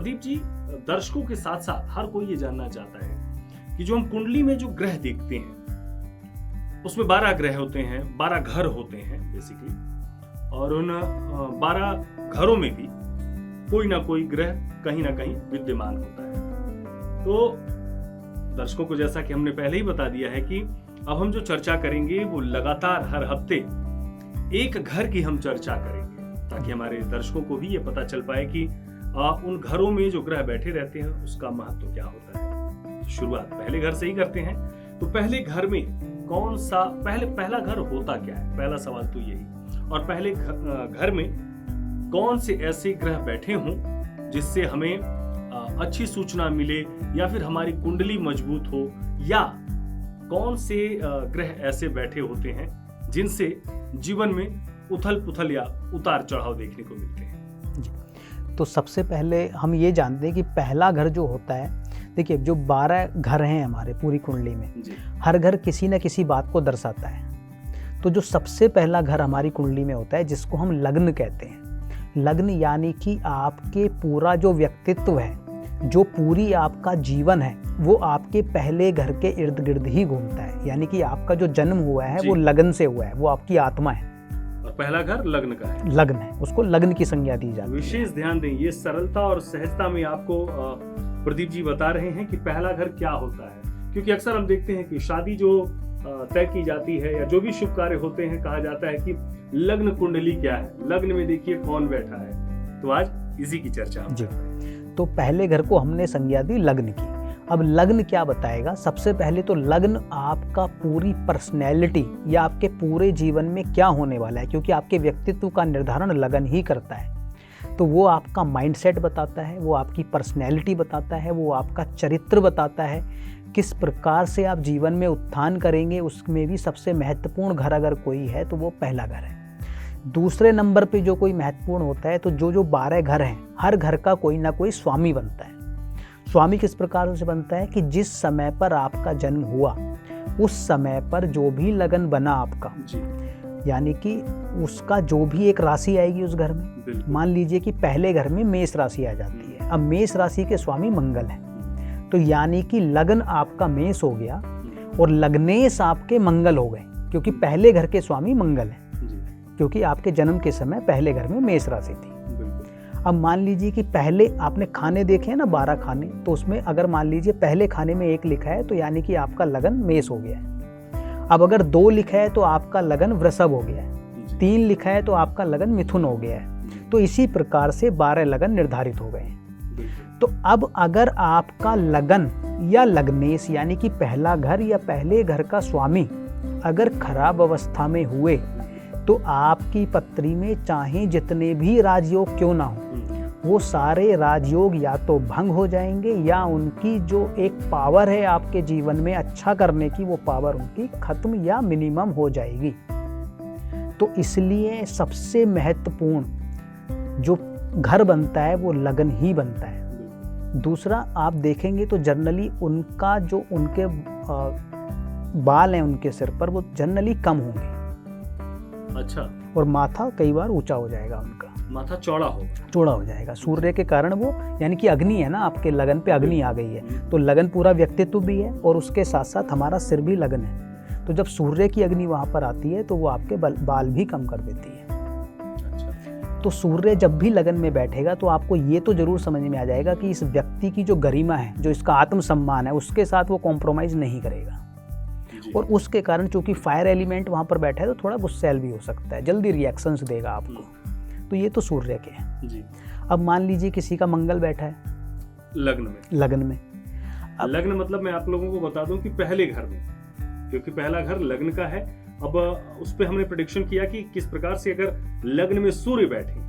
प्रदीप जी, दर्शकों के साथ साथ हर कोई ये जानना चाहता है कि जो हम कुंडली में जो ग्रह देखते हैं उसमें 12 ग्रह होते हैं, 12 घर होते हैं बेसिकली, और उन 12 घरों में भी कोई ना कोई ग्रह कहीं ना कहीं विद्यमान होता है। तो दर्शकों को जैसा कि हमने पहले ही बता दिया है कि अब हम जो चर्चा करेंगे वो लगातार हर हफ्ते एक घर की हम चर्चा करेंगे, ताकि हमारे दर्शकों को भी ये पता चल पाए कि उन घरों में जो ग्रह बैठे रहते हैं उसका महत्व क्या होता है। तो शुरुआत पहले घर से ही करते हैं। तो पहले घर में कौन सा पहला घर होता क्या है, पहला सवाल तो यही। और पहले घर में कौन से ऐसे ग्रह बैठे हों जिससे हमें अच्छी सूचना मिले, या फिर हमारी कुंडली मजबूत हो, या कौन से ग्रह ऐसे बैठे होते हैं जिनसे जीवन में उथल पुथल या उतार चढ़ाव देखने को मिलते हैं। तो सबसे पहले हम ये जानते हैं कि पहला घर जो होता है, देखिए जो 12 घर हैं हमारे पूरी कुंडली में, हर घर किसी न किसी बात को दर्शाता है। तो जो सबसे पहला घर हमारी कुंडली में होता है जिसको हम लग्न कहते हैं, लग्न यानी कि आपके पूरा जो व्यक्तित्व है, जो पूरी आपका जीवन है, वो आपके पहले घर के इर्द गिर्द ही घूमता है। यानी कि आपका जो जन्म हुआ है वो लग्न से हुआ है, वो आपकी आत्मा है। और पहला घर लग्न का है, लग्न है, उसको लग्न की संज्ञा दी जाती है। विशेष ध्यान दें, ये सरलता और सहजता में आपको प्रदीप जी बता रहे हैं कि पहला घर क्या होता है। क्योंकि अक्सर हम देखते हैं कि शादी जो तय की जाती है या जो भी शुभ कार्य होते हैं, कहा जाता है कि लग्न कुंडली क्या है, लग्न में देखिए कौन बैठा है। तो आज इसी की चर्चा जी। तो पहले घर को हमने संज्ञा दी लग्न की। अब लग्न क्या बताएगा? सबसे पहले तो लग्न आपका पूरी पर्सनैलिटी या आपके पूरे जीवन में क्या होने वाला है, क्योंकि आपके व्यक्तित्व का निर्धारण लगन ही करता है। तो वो आपका माइंडसेट बताता है, वो आपकी पर्सनैलिटी बताता है, वो आपका चरित्र बताता है, किस प्रकार से आप जीवन में उत्थान करेंगे। उसमें भी सबसे महत्वपूर्ण घर अगर कोई है तो वो पहला घर है। दूसरे नंबर पे जो कोई महत्वपूर्ण होता है, तो जो 12 घर हैं, हर घर का कोई ना कोई स्वामी बनता है। स्वामी किस प्रकार से बनता है कि जिस समय पर आपका जन्म हुआ उस समय पर जो भी लगन बना आपका, यानी कि उसका जो भी एक राशि आएगी उस घर में। मान लीजिए कि पहले घर में मेष राशि आ जाती है। अब मेष राशि के स्वामी मंगल है, तो यानी कि लगन आपका मेष हो गया और लग्नेश आपके मंगल हो गए, क्योंकि पहले घर के स्वामी मंगल है, क्योंकि आपके जन्म के समय पहले घर में मेष राशि थी। अब मान लीजिए कि पहले आपने खाने देखे हैं ना, 12 खाने, तो उसमें अगर मान लीजिए पहले खाने में 1 लिखा है तो यानी कि आपका लगन मेष हो गया है। अब अगर 2 लिखा है तो आपका लगन वृषभ हो गया है, 3 लिखा है तो आपका लगन मिथुन हो गया है। तो इसी प्रकार से 12 लगन निर्धारित हो गए हैं। तो अब अगर आपका लगन या लग्नेश यानी कि पहला घर या पहले घर का स्वामी अगर खराब अवस्था में हुए, तो आपकी पत्री में चाहे जितने भी राजयोग क्यों ना हो, वो सारे राजयोग या तो भंग हो जाएंगे या उनकी जो एक पावर है आपके जीवन में अच्छा करने की, वो पावर उनकी खत्म या मिनिमम हो जाएगी। तो इसलिए सबसे महत्वपूर्ण जो घर बनता है वो लगन ही बनता है। दूसरा आप देखेंगे तो जनरली उनका जो उनके बाल हैं उनके सिर पर, वो जनरली कम होंगे। अच्छा। और माथा कई बार ऊंचा हो जाएगा, उनका माथा चौड़ा हो जाएगा सूर्य के कारण। वो यानी कि अग्नि है ना, आपके लगन पे अग्नि आ गई है, तो लगन पूरा व्यक्तित्व भी है और उसके साथ साथ हमारा सिर भी लगन है। तो जब सूर्य की अग्नि वहां पर आती है तो वो आपके बाल भी कम कर देती है। अच्छा। तो सूर्य जब भी लगन में बैठेगा तो आपको ये तो जरूर समझ में आ जाएगा कि इस व्यक्ति की जो गरिमा है, जो इसका आत्मसम्मान है, उसके साथ वो कॉम्प्रोमाइज नहीं करेगा। और उसके कारण चूंकि फायर एलिमेंट वहां पर बैठा है तो थोड़ा गुस्सैल भी हो सकता है, जल्दी रिएक्शंस देगा आपको। तो ये तो सूर्य के हैं जी। अब मान लीजिए किसी का मंगल बैठा है लगन में। अब लग्न मतलब मैं आप लोगों को बता दूं कि पहले घर में, क्योंकि पहला घर लग्न का है। अब उस पे हमने प्रेडिक्शन किया कि किस प्रकार से अगर लग्न में सूर्य बैठे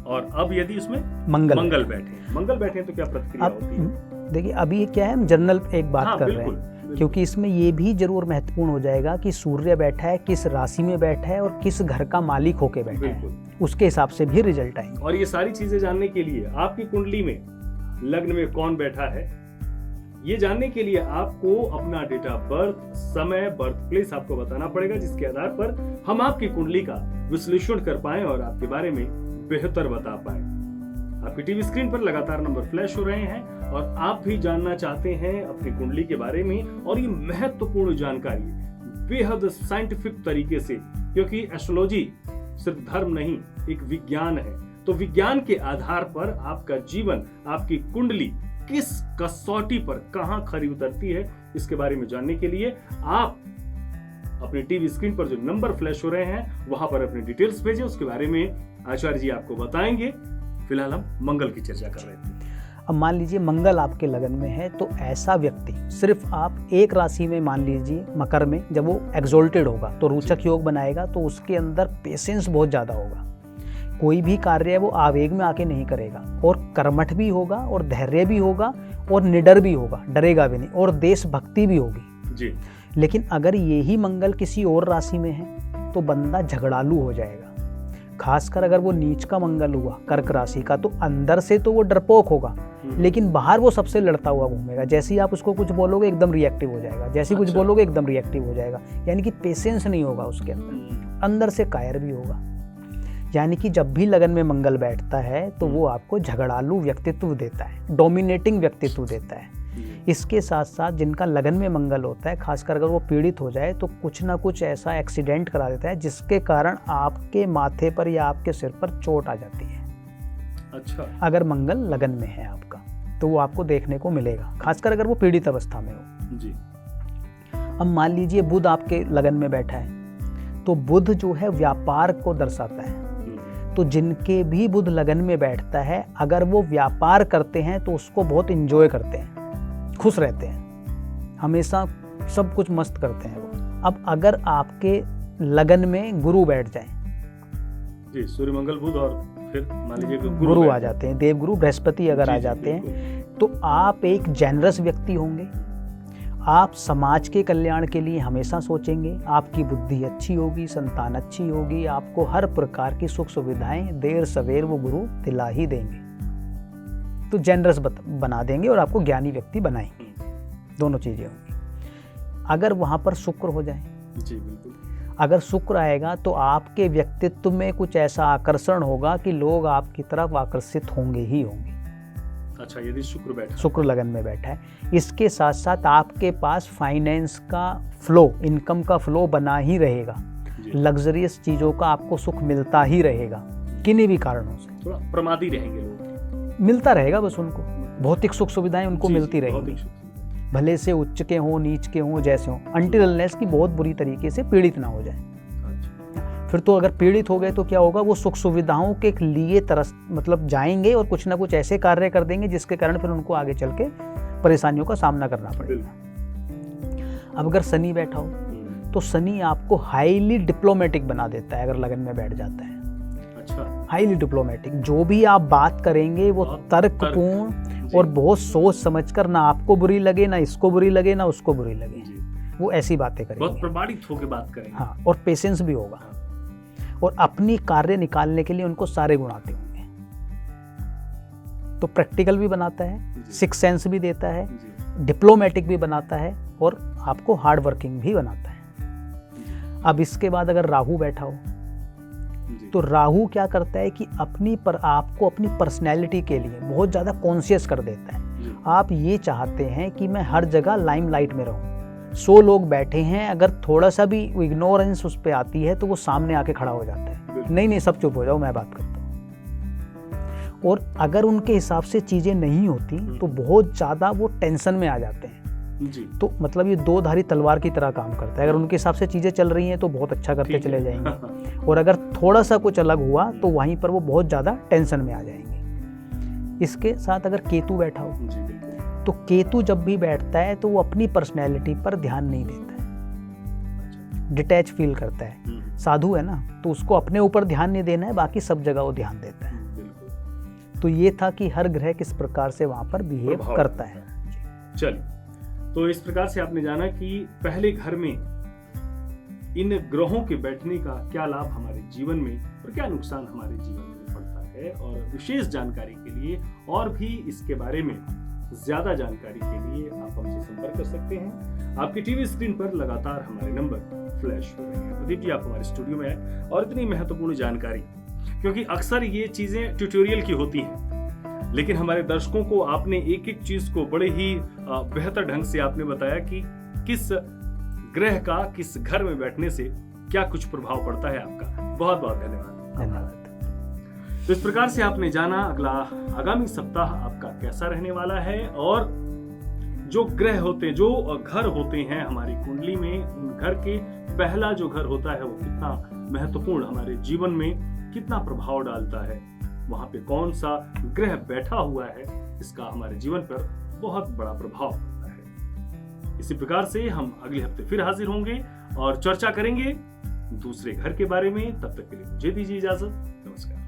और अब यदि उसमें मंगल बैठे तो क्या प्रतिक्रिया होती है। देखिए अभी क्या है, हम जनरल एक बात कर रहे हैं, क्योंकि इसमें ये भी जरूर महत्वपूर्ण हो जाएगा कि सूर्य बैठा है, किस राशि में बैठा है और किस घर का मालिक होके बैठा है, उसके हिसाब से भी रिजल्ट आएंगे। और ये सारी चीजें जानने के लिए आपकी कुंडली में लग्न में कौन बैठा है, ये जानने के लिए आपको अपना डेट ऑफ बर्थ, समय, बर्थ प्लेस आपको बताना पड़ेगा, जिसके आधार पर हम आपकी कुंडली का विश्लेषण कर पाए और आपके बारे में बेहतर बता पाए। आपकी टीवी स्क्रीन पर लगातार नंबर फ्लैश हो रहे हैं और आप भी जानना चाहते हैं अपनी कुंडली के बारे में, और ये महत्वपूर्ण जानकारी बेहद साइंटिफिक तरीके से, क्योंकि एस्ट्रोलॉजी सिर्फ धर्म नहीं, एक विज्ञान है। तो विज्ञान के आधार पर आपका जीवन, आपकी कुंडली किस कसौटी पर कहां खरी उतरती है, इसके बारे में जानने के लिए आप अपनी टीवी स्क्रीन पर जो नंबर फ्लैश हो रहे हैं वहां पर अपनी डिटेल्स भेजें। उसके बारे में आचार्य जी आपको बताएंगे। फिलहाल हम मंगल की चर्चा कर रहे थे। अब मान लीजिए मंगल आपके लगन में है, तो ऐसा व्यक्ति, सिर्फ आप एक राशि में मान लीजिए मकर में, जब वो एक्सोल्टेड होगा तो रोचक योग बनाएगा, तो उसके अंदर पेशेंस बहुत ज़्यादा होगा। कोई भी कार्य है वो आवेग में आके नहीं करेगा, और कर्मठ भी होगा, और धैर्य भी होगा, और निडर भी होगा, डरेगा भी नहीं, और देशभक्ति भी होगी जी। लेकिन अगर यही मंगल किसी और राशि में है तो बंदा झगड़ालू हो जाएगा। खासकर अगर वो नीच का मंगल हुआ कर्क राशि का, तो अंदर से तो वो डरपोक होगा, लेकिन बाहर वो सबसे लड़ता हुआ घूमेगा। जैसे ही आप उसको कुछ बोलोगे एकदम रिएक्टिव हो जाएगा, जैसे कुछ बोलोगे एकदम रिएक्टिव हो जाएगा। यानी कि पेशेंस नहीं होगा उसके अंदर से कायर भी होगा। यानी कि जब भी लगन में मंगल बैठता है तो वो आपको झगड़ालू व्यक्तित्व देता है, डोमिनेटिंग व्यक्तित्व देता है। इसके साथ साथ जिनका लगन में मंगल होता है, खासकर अगर वो पीड़ित हो जाए तो कुछ ना कुछ ऐसा एक्सीडेंट करा देता है जिसके कारण आपके माथे पर या आपके सिर पर चोट आ जाती है। अच्छा। अगर मंगल लगन में है आपका तो वो आपको देखने को मिलेगा, खासकर अगर वो पीड़ित अवस्था में हो जी। अब मान लीजिए बुध आपके लगन में बैठा है, तो बुध जो है व्यापार को दर्शाता है। तो जिनके भी बुध लगन में बैठता है, अगर वो व्यापार करते हैं तो उसको बहुत इंजॉय करते हैं, खुश रहते हैं, हमेशा सब कुछ मस्त करते हैं वो। अब अगर आपके लगन में गुरु बैठ जाए जी, सूर्य मंगल बुध, और फिर मान लीजिए गुरु आ जाते हैं, देवगुरु बृहस्पति अगर आ जाते हैं, तो आप एक जेनरस व्यक्ति होंगे। आप समाज के कल्याण के लिए हमेशा सोचेंगे, आपकी बुद्धि अच्छी होगी, संतान अच्छी होगी, आपको हर प्रकार की सुख सुविधाएं देर सवेर वो गुरु दिला ही देंगे। तो जेनरस बना देंगे और आपको ज्ञानी व्यक्ति बनाएंगे। दोनों चीजें होंगी। अगर वहां पर शुक्र हो जाए जी, बिल्कुल। अगर शुक्र आएगा तो आपके व्यक्तित्व में कुछ ऐसा आकर्षण होगा कि लोग आपकी तरफ आकर्षित होंगे ही होंगे। अच्छा, यदि शुक्र लगन में बैठा है। इसके साथ साथ आपके पास फाइनेंस का फ्लो, इनकम का फ्लो बना ही रहेगा। लग्जरियस चीजों का आपको सुख मिलता ही रहेगा, किन्हीं भी कारणों से। थोड़ा प्रमादी रहेंगे लोग, मिलता रहेगा बस उनको, भौतिक सुख सुविधाएं उनको मिलती रहेंगी, भले से उच्च के हों नीच के हों जैसे हों, अनटिल अनलेस की बहुत बुरी तरीके से पीड़ित ना हो जाए। फिर तो अगर पीड़ित हो गए तो क्या होगा, वो सुख सुविधाओं के लिए तरस मतलब जाएंगे और कुछ ना कुछ ऐसे कार्य कर देंगे जिसके कारण फिर उनको आगे चल के परेशानियों का सामना करना पड़ेगा। अब अगर शनि बैठा हो तो शनि आपको हाईली डिप्लोमेटिक बना देता है अगर लगन में बैठ जाता है। अच्छा। हाईली डिप्लोमेटिक, जो भी आप बात करेंगे वो तर्कपूर्ण और बहुत सोच समझकर, ना आपको बुरी लगे, ना इसको बुरी लगे, ना उसको बुरी लगे, वो ऐसी बातें करेंगे, बहुत प्रमाणित होकर बात करेंगे। हाँ, और पेशेंस भी होगा, और अपनी कार्य निकालने के लिए उनको सारे गुण आते होंगे। तो प्रैक्टिकल भी बनाता है, सिक्स सेंस भी देता है, डिप्लोमेटिक भी बनाता है, और आपको हार्ड वर्किंग भी बनाता है। अब इसके बाद अगर राहु बैठा हो तो राहु क्या करता है कि आपको अपनी पर्सनैलिटी के लिए बहुत ज़्यादा कॉन्शियस कर देता है। आप ये चाहते हैं कि मैं हर जगह लाइमलाइट में रहूं। 100 लोग बैठे हैं, अगर थोड़ा सा भी इग्नोरेंस उस पर आती है तो वो सामने आके खड़ा हो जाता है, नहीं सब चुप हो जाओ, मैं बात करता हूँ। और अगर उनके हिसाब से चीज़ें नहीं होती तो बहुत ज़्यादा वो टेंशन में आ जाते हैं जी। तो मतलब ये दो धारी तलवार की तरह काम करता है। अगर उनके हिसाब से चीज़ें चल रही हैं तो बहुत अच्छा करते चले जाएंगे, और अगर थोड़ा सा कुछ अलग हुआ तो वहीं पर वो बहुत ज़्यादा टेंशन में आ जाएंगे। इसके साथ अगर केतु बैठा हो तो केतु जब भी बैठता है तो वो अपनी पर्सनैलिटी पर ध्यान नहीं देता है, डिटैच फील करता है। साधु है ना, तो उसको अपने ऊपर ध्यान नहीं देना है, बाकी सब जगह वो ध्यान देता है। तो ये था कि हर ग्रह किस प्रकार से वहाँ पर बिहेव करता है। चलिए, तो इस प्रकार से आपने जाना कि पहले घर में इन ग्रहों के बैठने का क्या लाभ हमारे जीवन में और क्या नुकसान हमारे जीवन में पड़ता है। और विशेष जानकारी के लिए और भी इसके बारे में ज्यादा जानकारी के लिए आप हमसे संपर्क कर सकते हैं। आपकी टीवी स्क्रीन पर लगातार हमारे नंबर फ्लैश हो रहे हैं। प्रदीप जी, आप हमारे स्टूडियो में आए और इतनी महत्वपूर्ण जानकारी, क्योंकि अक्सर ये चीजें ट्यूटोरियल की होती हैं, लेकिन हमारे दर्शकों को आपने एक एक चीज को बड़े ही बेहतर ढंग से आपने बताया कि किस ग्रह का किस घर में बैठने से क्या कुछ प्रभाव पड़ता है आपका। बहुत बहुत धन्यवाद। धन्यवाद। तो इस प्रकार से आपने जाना अगला आगामी सप्ताह आपका कैसा रहने वाला है, और जो ग्रह होते हैं, जो घर होते हैं हमारी कुंडली में, उन घर के पहला जो घर होता है वो कितना महत्वपूर्ण हमारे जीवन में कितना प्रभाव डालता है, वहां पे कौन सा ग्रह बैठा हुआ है, इसका हमारे जीवन पर बहुत बड़ा प्रभाव पड़ता है। इसी प्रकार से हम अगले हफ्ते फिर हाजिर होंगे और चर्चा करेंगे दूसरे घर के बारे में। तब तक के लिए मुझे दीजिए इजाजत। नमस्कार।